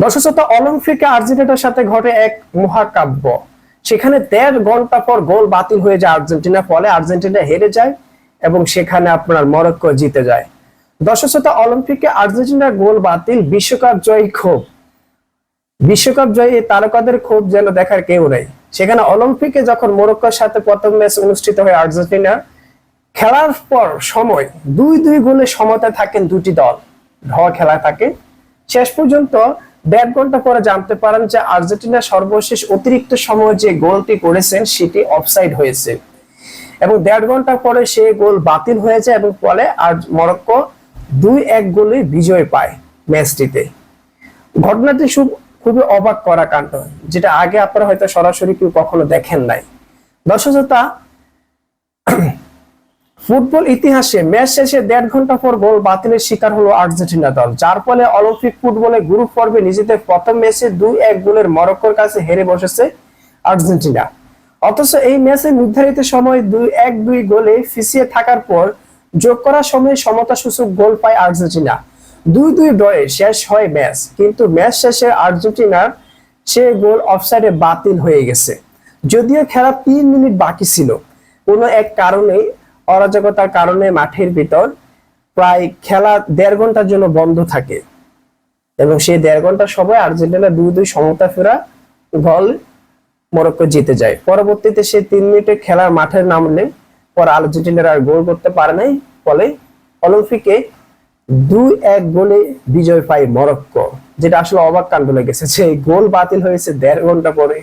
দর্শক, অলিম্পিকে আর্জেন্টিনার সাথে ঘটে এক মহাকাব্য। সেখানে 1.5 ঘন্টা পর গোল বাতিল হয়ে যায় আর্জেন্টিনা, ফলে আর্জেন্টিনা হেরে যায় এবং সেখানে আপনার মরক্কো জিতে যায়। দর্শক, অলিম্পিকে আর্জেন্টিনার গোল বাতিল, বিশ্বকাপ জয়ী তারকাদের ক্ষোভ যেন দেখার কেউ নেই। সেখানে অলিম্পিকে যখন মরক্কোর সাথে প্রথম ম্যাচ অনুষ্ঠিত হয় আর্জেন্টিনা, খেলার পর সময় 2-2 গোলে সমতায় থাকেন দুটি দল, ড্র খেলা থাকে। শেষ পর্যন্ত 1.5 ঘন্টা পরে জানতে পারেন যে আর্জেন্টিনা সর্বশেষ অতিরিক্ত সময় যে গোলটি করেছেন সেটি অফসাইড হয়েছে এবং 1.5 ঘন্টা পরে সে গোল বাতিল হয়ে যায় এবং ফলে আর মরক্কো 2-1 গোলে বিজয় পায় ম্যাচটিতে। ঘটনাটি খুবই অবাক করা কাণ্ড, যেটা আগে আপনারা হয়তো সরাসরি কেউ কখনো দেখেন নাই। দর্শক, ফুটবল ইতিহাসে ম্যাচ শেষে 1.5 ঘন্টা পর গোল বাতিলের শিকার হলো আর্জেন্টিনা দল, যার ফলে অলিম্পিক ফুটবলে গ্রুপ পর্বে নিজেদের প্রথম ম্যাচে 2-1 গোলের মরক্কোর কাছে হেরে বসেছে আর্জেন্টিনা। অথচ এই ম্যাচে নির্ধারিত সময় 2-2 গোলে পিছিয়ে থাকার পর যোগ করার সময় সমতা সূচক গোল পায় আর্জেন্টিনা। 2-2 ড্রয়ে শেষ হয় ম্যাচ, কিন্তু ম্যাচ শেষে আর্জেন্টিনার সে গোল অফসাইডে বাতিল হয়ে গেছে। যদিও খেলা 3 মিনিট বাকি ছিল, কোনো এক কারণে অরাজকতার কারণে মাঠের ভিতর প্রায় খেলা 1.5 ঘন্টার জন্য বন্ধ থাকে এবং সেই 1.5 ঘন্টার সময় আর্জেন্টিনা 2-2 সমতা ফেরা গোল মরক্কো জিতে যায়। পরবর্তীতে সে 3 মিনিটে খেলার মাঠের নামলে পর আর্জেন্টিনার আর গোল করতে পারে নাই, ফলে অলিম্পিকে 2-1 গোলে বিজয় পায় মরক্কো, যেটা আসলে অবাক কাণ্ড লেগেছে যে গোল বাতিল হয়েছে 1.5 ঘন্টা পরে।